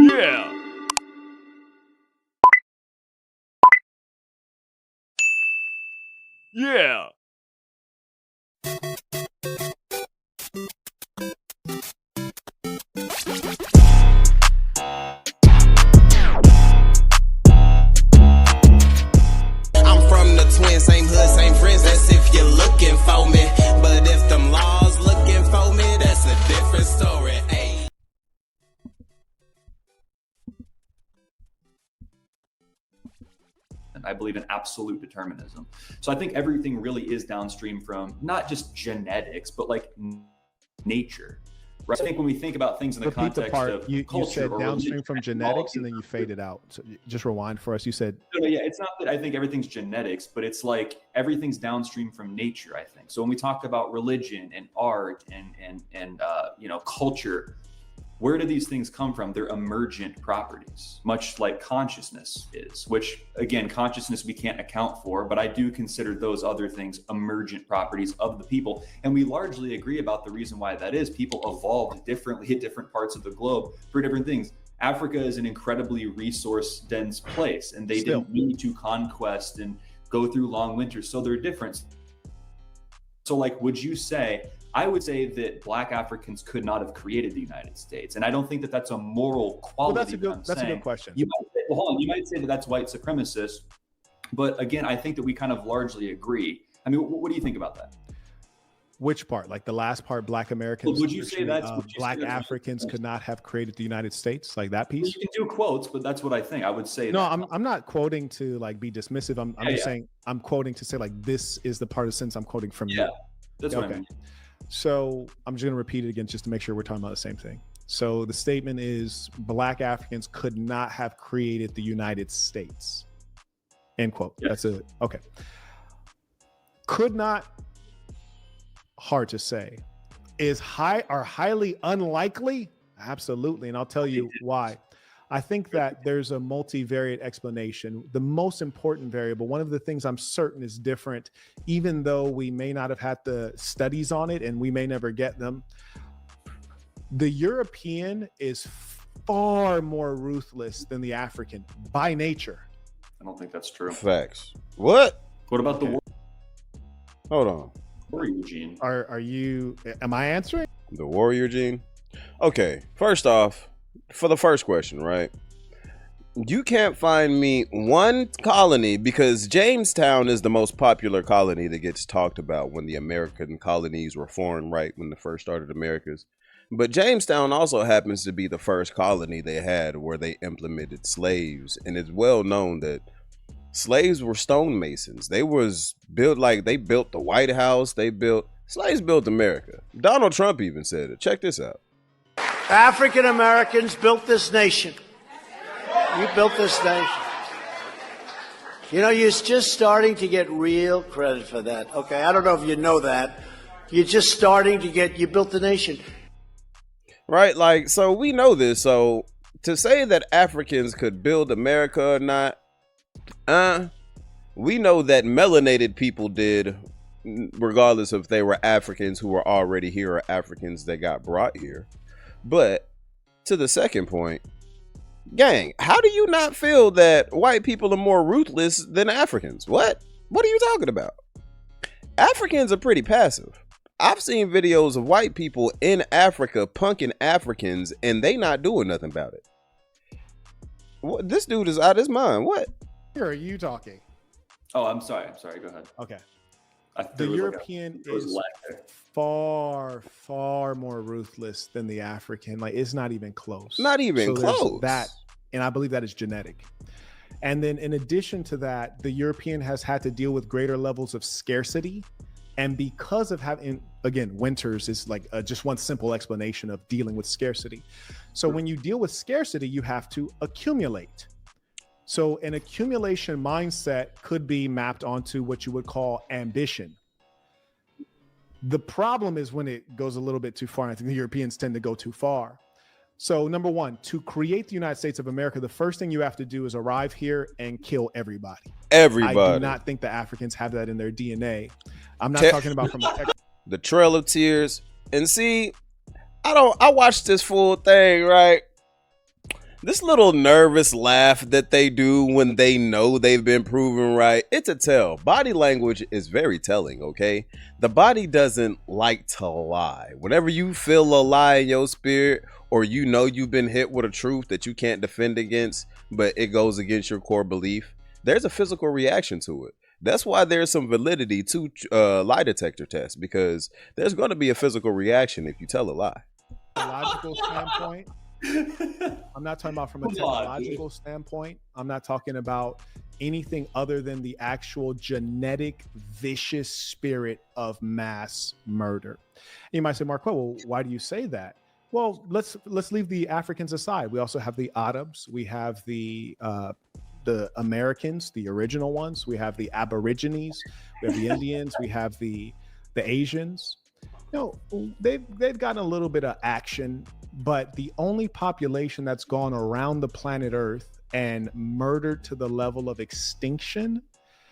Yeah. Yeah. I'm from the twin, same hood, same friends. That's if you're looking for me. But if them laws looking for me, that's a different story. Ay. I believe in absolute determinism. So I think everything really is downstream from not just genetics, but like nature. Right? I think when we think about things in the Repeat the context part. of You culture said or downstream religion, from genetics, and then you faded out. So just rewind for us. You said no, yeah, it's not that I think everything's genetics, but it's like everything's downstream from nature, I think. So when we talk about religion and art and culture, where do these things come from? They're emergent properties, much like consciousness is, which again, consciousness we can't account for, but I do consider those other things emergent properties of the people. And we largely agree about the reason why that is. People evolved differently at different parts of the globe for different things. Africa is an incredibly resource dense place, and they didn't need to conquest and go through long winters. So they're different. So like, would you say, I would say that Black Africans could not have created the United States. And I don't think that that's a moral quality. Well, that's a good question. You might say, well, hold on, you might say that that's white supremacist. But again, I think that we kind of largely agree. I mean, what do you think about that? Which part? Like the last part, Black Americans, well, would you say that's Black Africans could not have created the United States? Like that piece? Well, you can do quotes, but that's what I think. I would say no, that. I'm not quoting to like be dismissive. I'm just saying I'm quoting to say like this is the part of the sentence I'm quoting from you. That's what I mean. So I'm just going to repeat it again just to make sure we're talking about the same thing. So the statement is Black Africans could not have created the United States. End quote. That's it. Okay. Could not, hard to say. Are highly unlikely? Absolutely. And I'll tell you why. I think that there's a multivariate explanation. The most important variable, one of the things I'm certain is different, even though we may not have had the studies on it and we may never get them. The European is far more ruthless than the African by nature. I don't think that's true. Facts. What? What about the war? Hold on. Warrior gene? Am I answering? The warrior gene? Okay, first off, for the first question, right? You can't find me one colony, because Jamestown is the most popular colony that gets talked about when the American colonies were formed, right? When they first started Americas. But Jamestown also happens to be the first colony they had where they implemented slaves. And it's well known that slaves were stonemasons. They built the White House. Slaves built America. Donald Trump even said it. Check this out. African Americans built this nation. You built this nation. You know, you're just starting to get real credit for that. Okay, I don't know if you know that. You're just starting to you built the nation. Right, like, so we know this. So to say that Africans could build America or not, we know that melanated people did, regardless if they were Africans who were already here or Africans that got brought here. But to the second point, gang, how do you not feel that white people are more ruthless than Africans? What are you talking about? Africans are pretty passive. I've seen videos of white people in Africa punking Africans and they not doing nothing about it. This dude is out of his mind. What? Here are you talking? Oh, I'm sorry. Go ahead. Okay. The European is far, far more ruthless than the African. Like, it's not even close. Not even close. That, and I believe that is genetic. And then in addition to that, the European has had to deal with greater levels of scarcity. And because of having, again, winters is like just one simple explanation of dealing with scarcity. So when you deal with scarcity, you have to accumulate. So an accumulation mindset could be mapped onto what you would call ambition. The problem is when it goes a little bit too far. And I think the Europeans tend to go too far. So number one, to create the United States of America, the first thing you have to do is arrive here and kill everybody. Everybody. I do not think the Africans have that in their DNA. I'm not talking about from the Trail of Tears. And see, I watched this full thing, right? This little nervous laugh that they do when they know they've been proven right, it's a tell. Body language is very telling, okay? The body doesn't like to lie. Whenever you feel a lie in your spirit, or you know you've been hit with a truth that you can't defend against, but it goes against your core belief, there's a physical reaction to it. That's why there's some validity to lie detector tests, because there's going to be a physical reaction if you tell a lie. Logical standpoint, I'm not talking about from a technological standpoint. I'm not talking about anything other than the actual genetic vicious spirit of mass murder. You might say, Marquett, well, why do you say that? Well, let's leave the Africans aside. We also have the Arabs. We have the Americans, the original ones. We have the Aborigines. We have the Indians. We have the Asians. You know, they've gotten a little bit of action, but the only population that's gone around the planet Earth and murdered to the level of extinction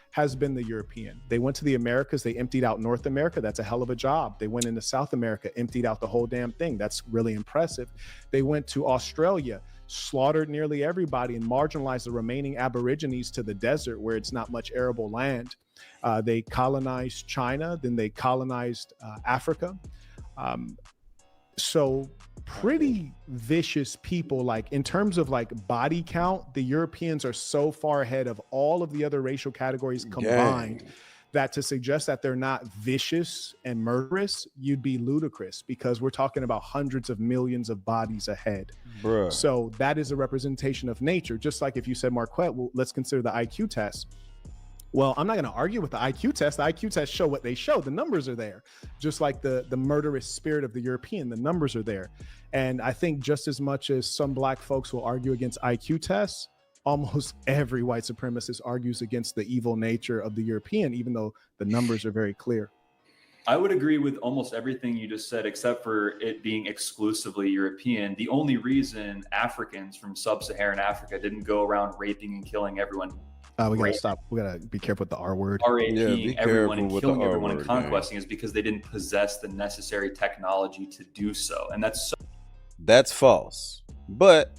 has been the European. They went to the Americas, they emptied out North America. That's a hell of a job. They went into South America, emptied out the whole damn thing. That's really impressive. They went to Australia, slaughtered nearly everybody and marginalized the remaining Aborigines to the desert where it's not much arable land. They colonized China, then they colonized Africa. So pretty vicious people. Like in terms of like body count, the Europeans are so far ahead of all of the other racial categories combined that to suggest that they're not vicious and murderous, you'd be ludicrous, because we're talking about hundreds of millions of bodies ahead. Bruh. So that is a representation of nature. Just like if you said, Marquett, well, let's consider the IQ test. Well, I'm not going to argue with the IQ test. The IQ tests show what they show. The numbers are there. Just like the murderous spirit of the European, the numbers are there. And I think just as much as some black folks will argue against IQ tests, almost every white supremacist argues against the evil nature of the European, even though the numbers are very clear. I would agree with almost everything you just said, except for it being exclusively European. The only reason Africans from sub-Saharan Africa didn't go around raping and killing everyone. We gotta stop. We gotta be careful with the R word. Raping everyone and killing everyone and conquesting is because they didn't possess the necessary technology to do so, and that's false. But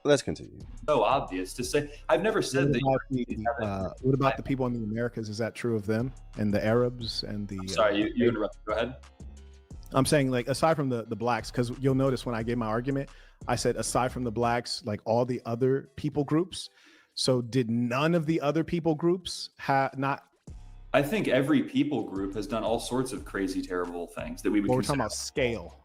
let's continue. So obvious to say. I've never said that. What about the people in the Americas? Is that true of them and the Arabs and the? Sorry, you interrupted. Go ahead. I'm saying, like, aside from the blacks, because you'll notice when I gave my argument, I said aside from the blacks, like all the other people groups. So did none of the other people groups have not? I think every people group has done all sorts of crazy, terrible things that we would. Well, we're talking about scale.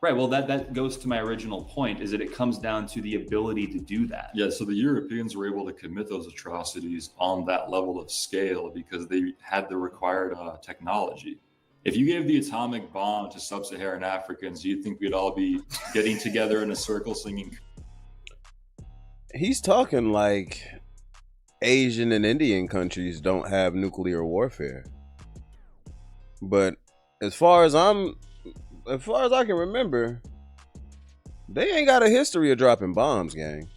Right. Well, that goes to my original point, is that it comes down to the ability to do that. Yeah. So the Europeans were able to commit those atrocities on that level of scale because they had the required technology. If you gave the atomic bomb to sub-Saharan Africans, do you think we'd all be getting together in a circle singing? He's talking like Asian and Indian countries don't have nuclear warfare. But as far as I can remember, they ain't got a history of dropping bombs, gang.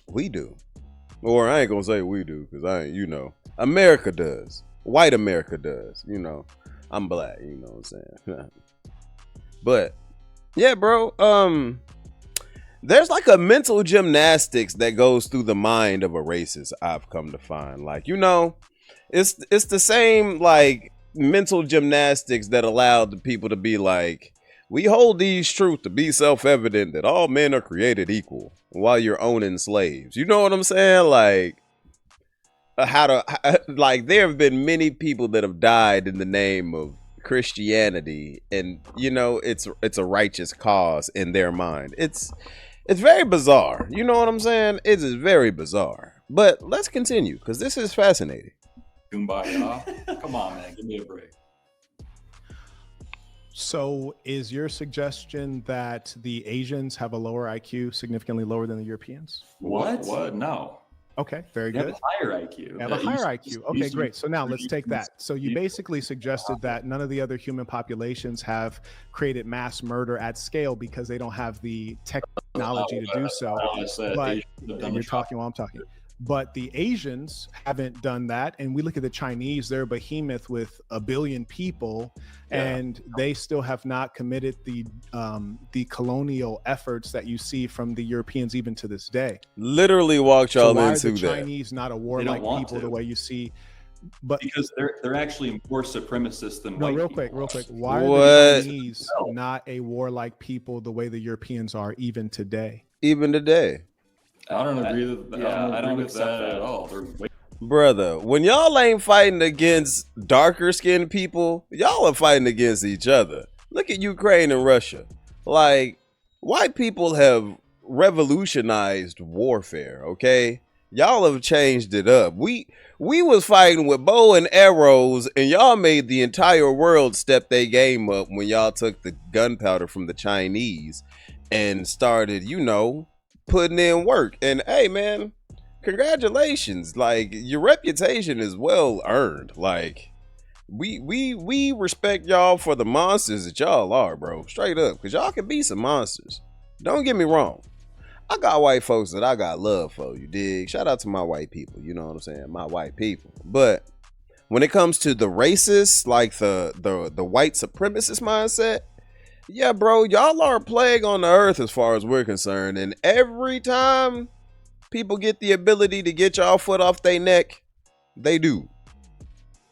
We do. Or I ain't gonna say we do, because America does. White America does, I'm black, you know what I'm saying? But yeah, bro, there's like a mental gymnastics that goes through the mind of a racist, I've come to find. Like, it's the same like mental gymnastics that allowed the people to be like, we hold these truths to be self-evident that all men are created equal while you're owning slaves. You know what I'm saying? Like, there have been many people that have died in the name of Christianity, and it's a righteous cause in their mind. It's very bizarre. You know what I'm saying? It is very bizarre. But let's continue, because this is fascinating. Kumbaya. Come on, man. Give me a break. So is your suggestion that the Asians have a lower IQ, significantly lower than the Europeans? What? No. Okay, very good. They have a higher IQ. They have a higher IQ. Okay, great. So now let's take that. So you basically suggested that none of the other human populations have created mass murder at scale because they don't have the technology to do so. But you're talking while I'm talking. but the Asians haven't done that. And we look at the Chinese, they're a behemoth with 1 billion people, and they still have not committed the colonial efforts that you see from the Europeans even to this day. Literally walked y'all So why into are the that. Chinese not a warlike people the way you see? But because they're actually more supremacist than no, white real people. quick. Why are What? the Chinese not a warlike people the way the Europeans are even today? Even today. I don't agree with that. I don't agree with accept that that. at all. They're way Brother, when y'all ain't fighting against darker skinned people, y'all are fighting against each other. Look at Ukraine and Russia. Like, white people have revolutionized warfare, okay? Y'all have changed it up. We was fighting with bow and arrows, and y'all made the entire world step their game up when y'all took the gunpowder from the Chinese and started, putting in work. And hey, man, congratulations. Like, your reputation is well earned. Like, we respect y'all for the monsters that y'all are, bro. Straight up, because y'all can be some monsters. Don't get me wrong. I got white folks that I got love for, you dig? Shout out to my white people, you know what I'm saying? My white people. But when it comes to the racists, like the white supremacist mindset, yeah, bro, y'all are a plague on the earth as far as we're concerned. And every time people get the ability to get y'all foot off their neck, they do.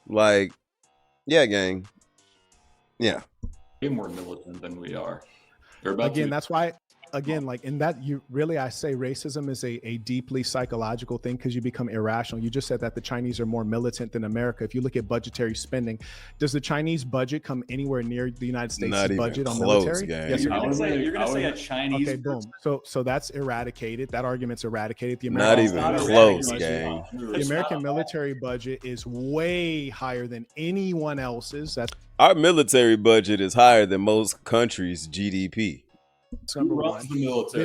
Like, yeah, gang. Yeah. more militant than we are. They're about Again, to, that's why, like in that, I say racism is a deeply psychological thing because you become irrational. You just said that the Chinese are more militant than America. If you look at budgetary spending, does the Chinese budget come anywhere near the United States budget on military? Gang. Yes, You're gonna say a Chinese. Okay, boom. So that's eradicated. That argument's eradicated. The Not American even military close, budget- gang. The American military budget is way higher than anyone else's. That's Our military budget is higher than most countries' GDP. number runs one. the military.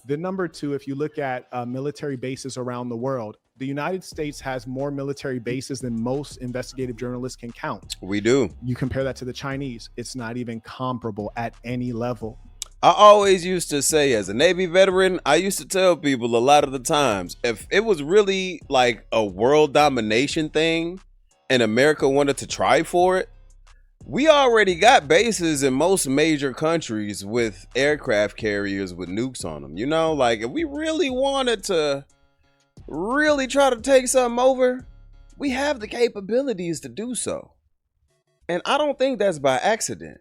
Then number two, if you look at military bases around the world, the United States has more military bases than most investigative journalists can count. We do. You compare that to the Chinese, it's not even comparable at any level. I always used to say, as a Navy veteran, I used to tell people a lot of the times, if it was really like a world domination thing and America wanted to try for it, we already got bases in most major countries with aircraft carriers with nukes on them. Like, if we really wanted to really try to take something over, we have the capabilities to do so. And I don't think that's by accident.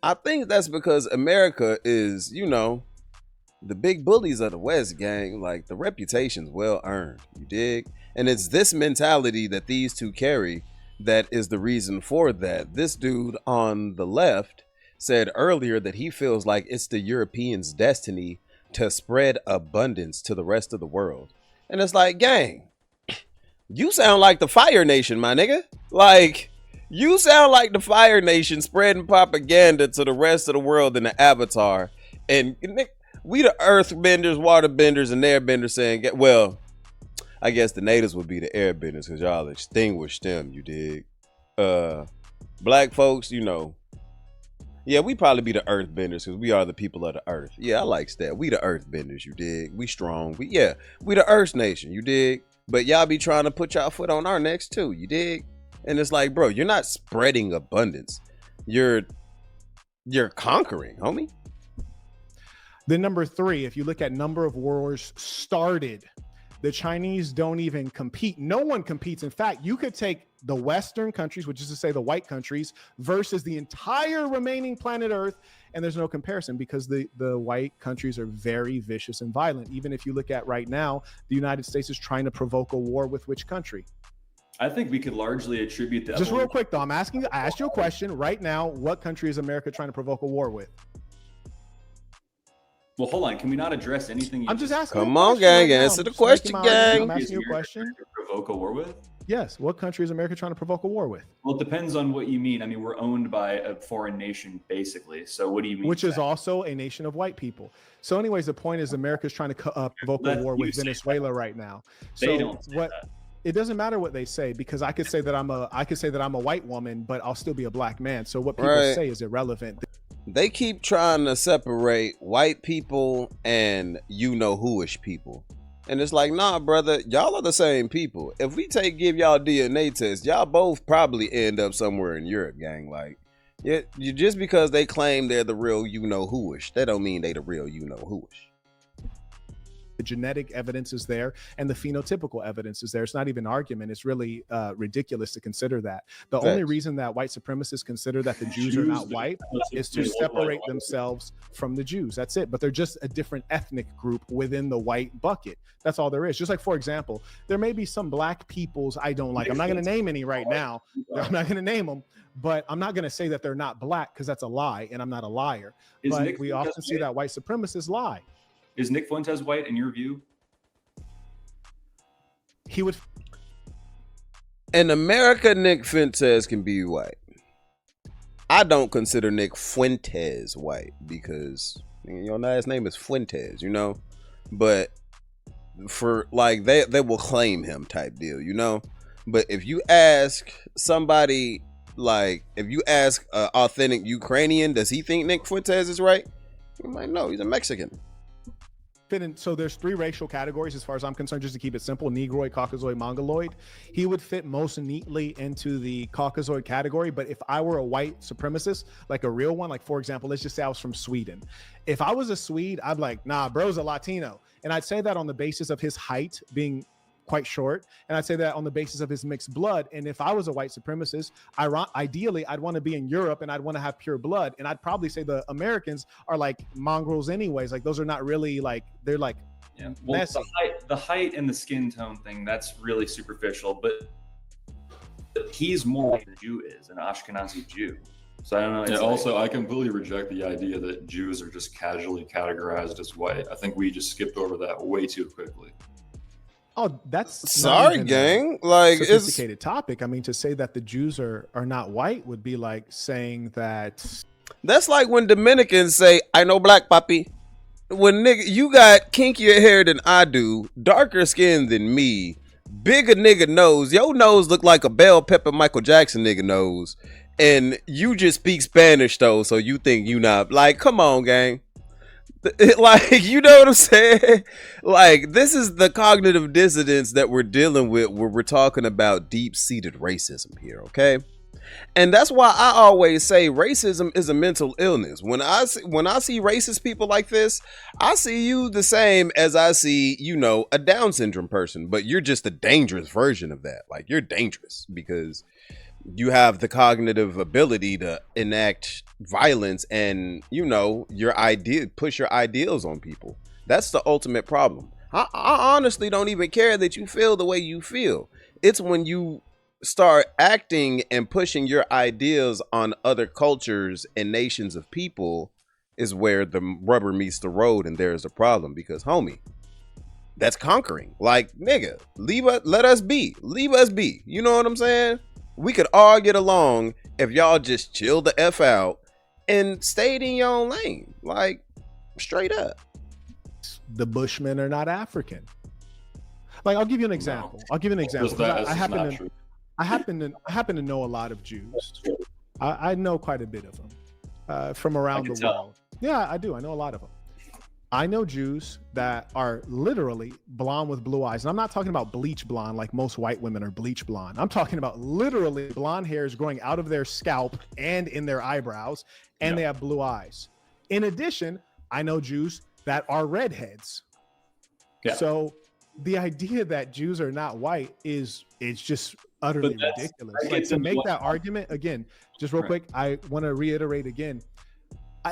I think that's because America is, the big bullies of the West, gang. Like, the reputation's well earned, you dig? And it's this mentality that these two carry that is the reason for that. This dude on the left said earlier that he feels like it's the Europeans' destiny to spread abundance to the rest of the world. And it's like, gang, you sound like the Fire Nation, my nigga. Like, you sound like the Fire Nation spreading propaganda to the rest of the world in the Avatar. And we the earthbenders, waterbenders, and airbenders saying, well, I guess the natives would be the airbenders because y'all extinguished them, you dig? Black folks, yeah, we probably be the earthbenders because we are the people of the earth. Yeah, I like that. We the earthbenders, you dig? We strong. We the Earth Nation, you dig? But y'all be trying to put y'all foot on our necks too, you dig? And it's like, bro, you're not spreading abundance. You're conquering, homie. Then number three, if you look at number of wars started, the Chinese don't even compete. No one competes. In fact, you could take the Western countries, which is to say the white countries, versus the entire remaining planet Earth, and there's no comparison because the white countries are very vicious and violent. Even if you look at right now, the United States is trying to provoke a war with which country? I think we could largely attribute that. Just real quick, though, I asked you a question right now. What country is America trying to provoke a war with? Well, hold on. Can we not address anything? I'm just asking. Come on, gang. Answer the question, gang. I'm asking you a question. Provoke a war with? Yes. What country is America trying to provoke a war with? Well, it depends on what you mean. I mean, we're owned by a foreign nation, basically. So what do you mean? Which is also a nation of white people. So anyways, the point is America's trying to provoke a war with Venezuela right now. So they don't say that. It doesn't matter what they say because I could say that I'm a white woman, but I'll still be a black man. So what people say is irrelevant. They keep trying to separate white people and who-ish people. And it's like, nah, brother, y'all are the same people. If we give y'all DNA tests, y'all both probably end up somewhere in Europe, gang. Like, yeah, just because they claim they're the real you-know-whoish, that don't mean they the real you-know-whoish. The genetic evidence is there and the phenotypical evidence is there. It's not even an argument. It's really ridiculous to consider that. The only reason that white supremacists consider that the Jews are not white is to separate themselves from the Jews. That's it. But they're just a different ethnic group within the white bucket. That's all there is. Just like, for example, there may be some black peoples I don't like. I'm not going to name any right now. I'm not going to name them, but I'm not going to say that they're not black because that's a lie and I'm not a liar. But we often see that white supremacists lie. Is Nick Fuentes white in your view? He would. In America, Nick Fuentes can be white. I don't consider Nick Fuentes white because your last name is Fuentes, you know. But for like they will claim him type deal, you know. But if you ask somebody, like if you ask an authentic Ukrainian, does he think Nick Fuentes is right? You might know he's a Mexican. Fit in, so there's 3 racial categories as far as I'm concerned, just to keep it simple: Negroid, Caucasoid, Mongoloid. He would fit most neatly into the Caucasoid category. But if I were a white supremacist, like a real one, like for example, let's just say I was from Sweden. If I was a Swede, I'd be like, nah, bro's a Latino. And I'd say that on the basis of his height being quite short, and I'd say that on the basis of his mixed blood. And if I was a white supremacist, ideally I'd want to be in Europe and I'd want to have pure blood, and I'd probably say the Americans are like mongrels anyways. Like those are not really like, they're like messy. The height and the skin tone thing, that's really superficial, but he's more like a Jew is, an Ashkenazi Jew. So I don't know. Yeah, also, I completely reject the idea that Jews are just casually categorized as white. I think we just skipped over that way too quickly. Oh, that's sorry, gang. Like sophisticated topic. I mean, to say that the Jews are not white would be like saying that. That's like when Dominicans say, "I know black papi." When nigga, you got kinkier hair than I do, darker skin than me, bigger nigga nose. Your nose look like a bell pepper Michael Jackson nigga nose, and you just speak Spanish though, so you think you not like? Come on, gang. Like, you know what I'm saying? Like, this is the cognitive dissonance that we're dealing with where we're talking about deep-seated racism here, okay? And that's why I always say racism is a mental illness. When I see racist people like this, I see you the same as I see, you know, a Down syndrome person, but you're just a dangerous version of that. Like, you're dangerous because you have the cognitive ability to enact violence and, you know, push your ideals on people. That's the ultimate problem. I honestly don't even care that you feel the way you feel. It's when you start acting and pushing your ideas on other cultures and nations of people is where the rubber meets the road, and there's a problem because, homie, that's conquering. Like, nigga, let us be. Leave us be. You know what I'm saying? We could all get along if y'all just chill the F out and stayed in your own lane. Like, straight up. The Bushmen are not African. Like, I'll give you an example. I happen to know a lot of Jews. I know quite a bit of them from around the world. Yeah, I do. I know a lot of them. I know Jews that are literally blonde with blue eyes. And I'm not talking about bleach blonde like most white women are bleach blonde. I'm talking about literally blonde hairs growing out of their scalp and in their eyebrows, and they have blue eyes. In addition, I know Jews that are redheads. Yeah. So the idea that Jews are not white it's just utterly ridiculous. Like, to make that argument, again, just real quick, I want to reiterate again,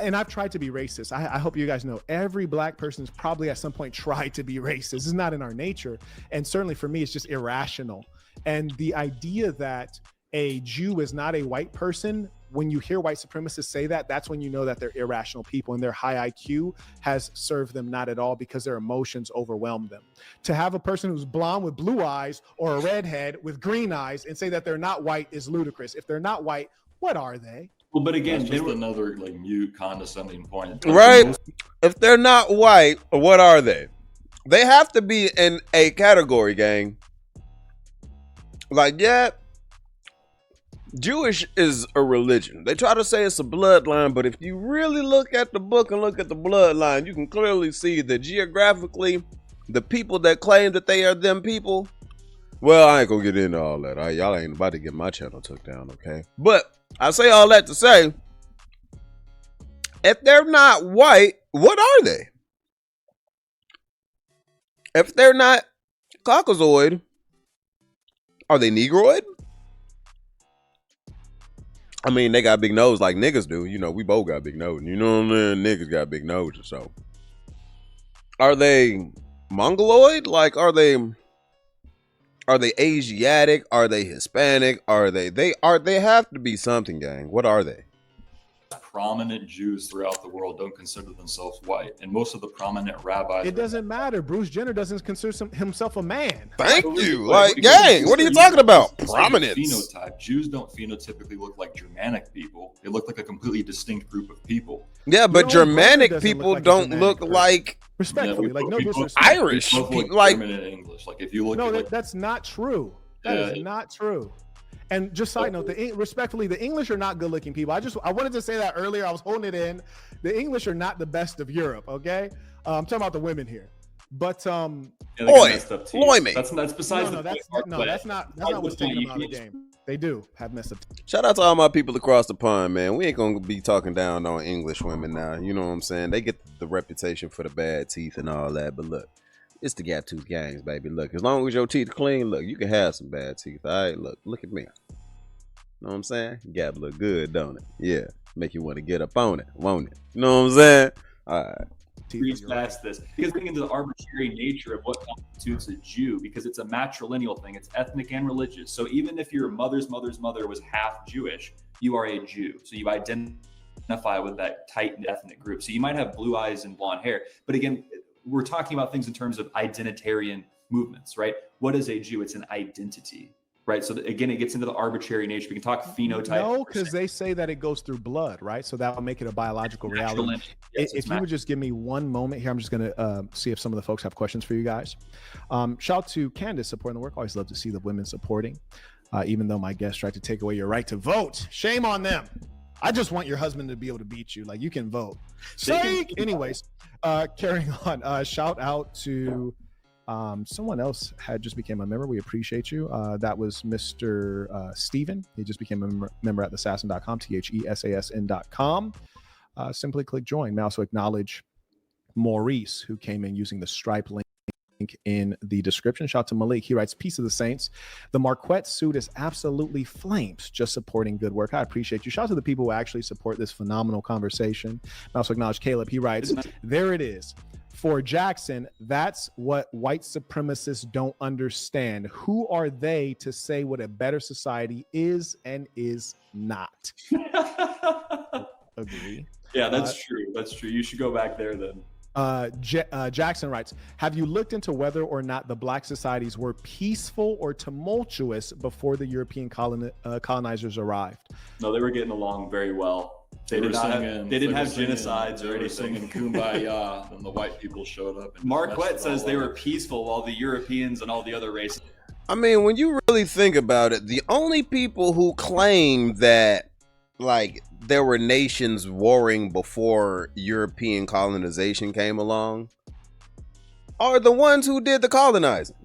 and I've tried to be racist. I hope you guys know every black person's probably at some point tried to be racist. This is not in our nature. And certainly for me, it's just irrational. And the idea that a Jew is not a white person, when you hear white supremacists say that, that's when you know that they're irrational people and their high IQ has served them not at all because their emotions overwhelm them. To have a person who's blonde with blue eyes or a redhead with green eyes and say that they're not white is ludicrous. If they're not white, what are they? Well, but again, that's just another like mute, condescending point. Right? If they're not white, what are they? They have to be in a category, gang. Like, yeah, Jewish is a religion. They try to say it's a bloodline, but if you really look at the book and look at the bloodline, you can clearly see that geographically, the people that claim that they are them people. Well, I ain't gonna get into all that. Y'all ain't about to get my channel took down, okay? But I say all that to say, if they're not white, what are they? If they're not Caucasoid, are they Negroid? I mean, they got big nose like niggas do. You know, we both got big nose. You know what I'm saying? Niggas got big noses. So, are they Mongoloid? Like, are they Asiatic? Are they Hispanic? Are they have to be something, gang. What are they? Prominent Jews throughout the world don't consider themselves white, and most of the prominent rabbis. It doesn't matter. Bruce Jenner doesn't consider himself a man. Thank you. Like, gang, what are you talking about? Prominence. Phenotype. Jews don't phenotypically look like Germanic people. They look like a completely distinct group of people. Yeah, but Germanic people don't look like respectfully, like no disrespect. Irish people, like German and English. Like if you look, no, at, like, that's not true. That is not true. And just side note, respectfully, the English are not good-looking people. I wanted to say that earlier. I was holding it in. The English are not the best of Europe. Okay, I'm talking about the women here. But Loy, that's besides that's not what's taking them out of the game. They do have messed up. Shout out to all my people across the pond, man. We ain't gonna be talking down on English women now. You know what I'm saying? They get the reputation for the bad teeth and all that, but look. It's the gap tooth gangs, baby. Look, as long as your teeth clean, look, you can have some bad teeth. All right, look at me. Know what I'm saying? Gap look good, don't it? Yeah, make you want to get up on it, won't it? You know what I'm saying? All right. Reach past this because getting into the arbitrary nature of what constitutes a Jew, because it's a matrilineal thing. It's ethnic and religious. So even if your mother's mother was half Jewish, you are a Jew. So you identify with that tight ethnic group. So you might have blue eyes and blonde hair, but again, we're talking about things in terms of identitarian movements, right? What is a Jew? It's an identity, right? So again, it gets into the arbitrary nature. We can talk phenotype. No, because they say that it goes through blood, right? So that will make it a biological reality. Yes, if you would just give me one moment here, I'm just going to see if some of the folks have questions for you guys. Shout out to Candace supporting the work. Always love to see the women supporting, even though my guests tried to take away your right to vote. Shame on them. I just want your husband to be able to beat you. Like, you can vote. Anyways, carrying on. Shout out to someone else had just became a member. We appreciate you. That was Mr. Steven. He just became a member at thesassin.com, THESASN.com. Simply click join. May also acknowledge Maurice, who came in using the Stripe link in the description. Shout out to Malik. He writes, peace of the saints. The Marquett suit is absolutely flames, just supporting good work. I appreciate you. Shout out to the people who actually support this phenomenal conversation. I also acknowledge Caleb. He writes, there it is. For Jackson, that's what white supremacists don't understand. Who are they to say what a better society is and is not? Agree. Yeah, that's true. That's true. You should go back there then. Jackson writes, have you looked into whether or not the black societies were peaceful or tumultuous before the European colonizers arrived? No, they were getting along very well. They didn't have genocides or anything. Singing Kumbaya when the white people showed up. Marquett says they were peaceful while the Europeans and all the other races. I mean, when you really think about it, the only people who claim that, like, there were nations warring before European colonization came along are the ones who did the colonizing.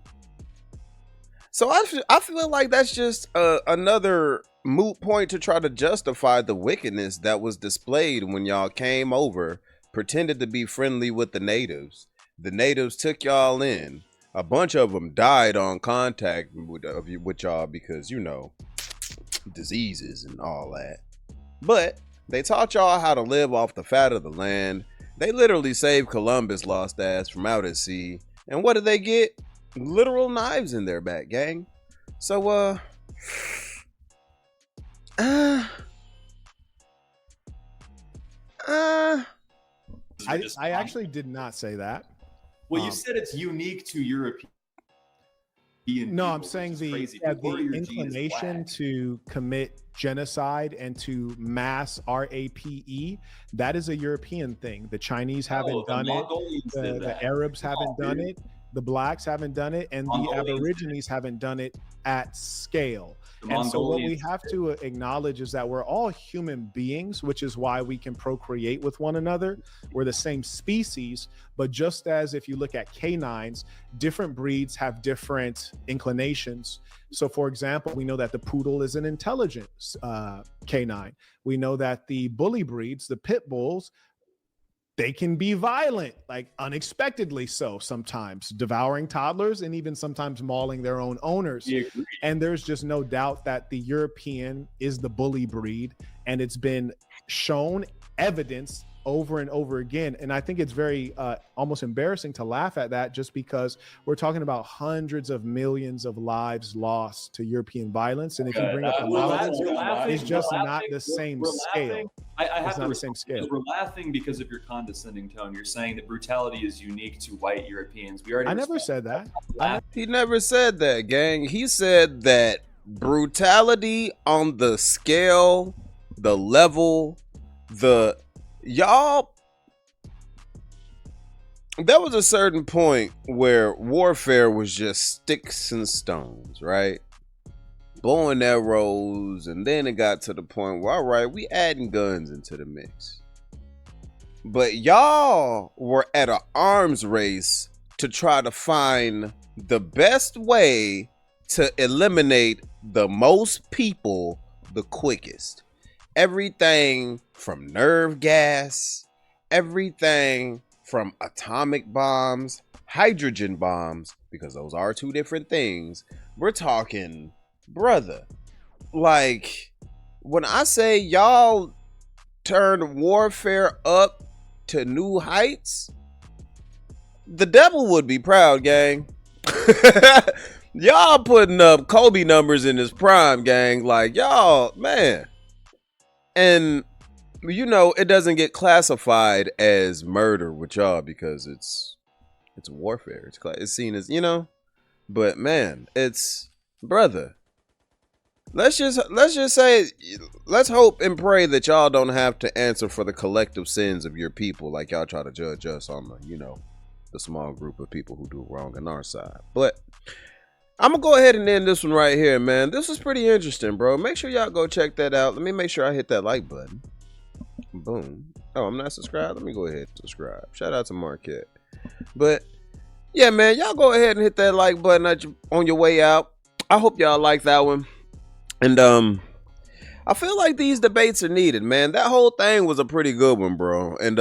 So I feel like that's just another moot point to try to justify the wickedness that was displayed when y'all came over, pretended to be friendly with the natives. The natives took y'all in. A bunch of them died on contact with y'all because, you know, diseases and all that. But they taught y'all how to live off the fat of the land. They literally saved Columbus' lost ass from out at sea. And what did they get? Literal knives in their back, gang. So, I actually did not say that. Well, you said it's unique to European. No, I'm saying the inclination to commit genocide and to mass RAPE, that is a European thing. The Chinese haven't done it. The Arabs haven't done it. The blacks haven't done it, and the Mongolians Aborigines haven't done it at scale. The And so what we Mongolians- have to acknowledge is that we're all human beings, which is why we can procreate with one another. We're the same species, but just as if you look at canines, different breeds have different inclinations. So for example, we know that the poodle is an intelligent canine. We know that the bully breeds, the pit bulls, they can be violent, like unexpectedly so sometimes, devouring toddlers and even sometimes mauling their own owners. And there's just no doubt that the European is the bully breed, and it's been shown, evidence over and over again. And I think it's very almost embarrassing to laugh at that, just because we're talking about hundreds of millions of lives lost to European violence. And if you bring up the violence, it's just not the same scale. It's not the same scale. We're laughing because of your condescending tone. You're saying that brutality is unique to white Europeans. I never said that. He never said that, gang. He said that brutality on the scale, the level, y'all, there was a certain point where warfare was just sticks and stones, right? Bow and arrows, and then it got to the point where, all right, we adding guns into the mix. But y'all were at an arms race to try to find the best way to eliminate the most people the quickest. Everything from nerve gas, everything from atomic bombs, hydrogen bombs, because those are two different things. We're talking, brother, like, when I say y'all turned warfare up to new heights, the devil would be proud, gang. Y'all putting up Kobe numbers in his prime, gang. Like, y'all, man. And, you know, it doesn't get classified as murder with y'all because it's warfare. It's seen as, you know. But, man, it's, brother, let's just say, let's hope and pray that y'all don't have to answer for the collective sins of your people like y'all try to judge us on the, you know, the small group of people who do wrong on our side. But I'm gonna go ahead and end this one right here, man. This was pretty interesting, bro. Make sure y'all go check that out. Let me make sure I hit that like button. Boom. Oh, I'm not subscribed. Let me go ahead and subscribe. Shout out to Marquett. But yeah, man, y'all go ahead and hit that like button on your way out. I hope y'all like that one. And I feel like these debates are needed, man. That whole thing was a pretty good one, bro. And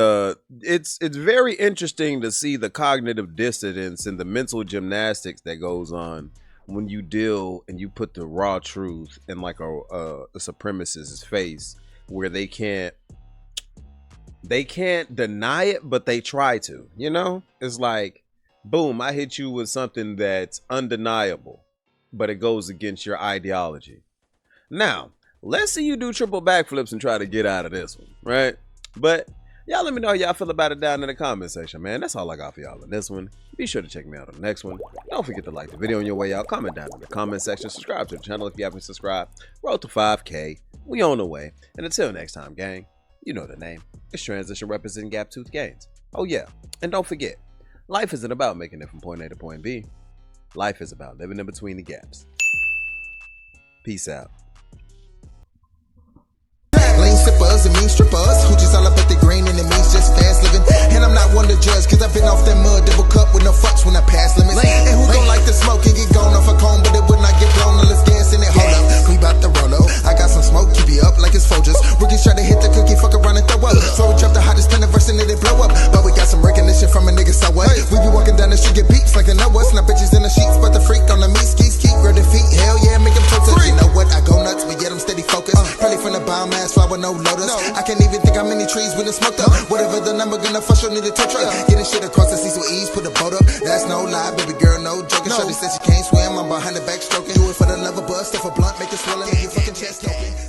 it's very interesting to see the cognitive dissonance and the mental gymnastics that goes on when you deal and you put the raw truth in like a supremacist's face, where they can't deny it, but they try to, you know? It's like, boom, I hit you with something that's undeniable, but it goes against your ideology. Now, let's see you do triple backflips and try to get out of this one, right? But y'all let me know how y'all feel about it down in the comment section, man. That's all I got for y'all in this one. Be sure to check me out on the next one. Don't forget to like the video on your way out. Comment down in the comment section. Subscribe to the channel if you haven't subscribed. Road to 5K. We on the way. And until next time, gang, you know the name. It's Transition Representing Gap Tooth Gains. Oh yeah, and don't forget, life isn't about making it from point A to point B. Life is about living in between the gaps. Peace out. Lane sippers and mean strippers who just all up at the green and it means just fast living. And I'm not one to judge, cause I've been off that mud double cup with no fucks when I pass limits. And who gon' like to smoke and get gone off a cone, but it would not get blown unless gas in it. Hold up, we bout to roll up. I got some smoke, keep you up like it's Folgers. Rookies try to hit the cookie, fuck around and throw up. So we drop the hottest pen verse and it blow up. But we got some recognition from a nigga, so what? We be walking down the street, get beats like a know us. Now bitches in the sheets, but the freak on the meat skis, keep real defeat. Hell yeah, make them toast. You know what? I go nuts, but yet I'm steady focused. Probably from the bomb ass, fly with no lotus. I can't even think how many trees we done smoked up. Whatever the number, gonna fuss, you'll need a tow truck. Getting shit across the seas with ease, put a boat up. That's no lie, baby girl, no joking. Shorty said she can't swim, I'm behind the back stroking. Do it for the love of buzz, stuff a blunt, make it swell and your fucking chest open.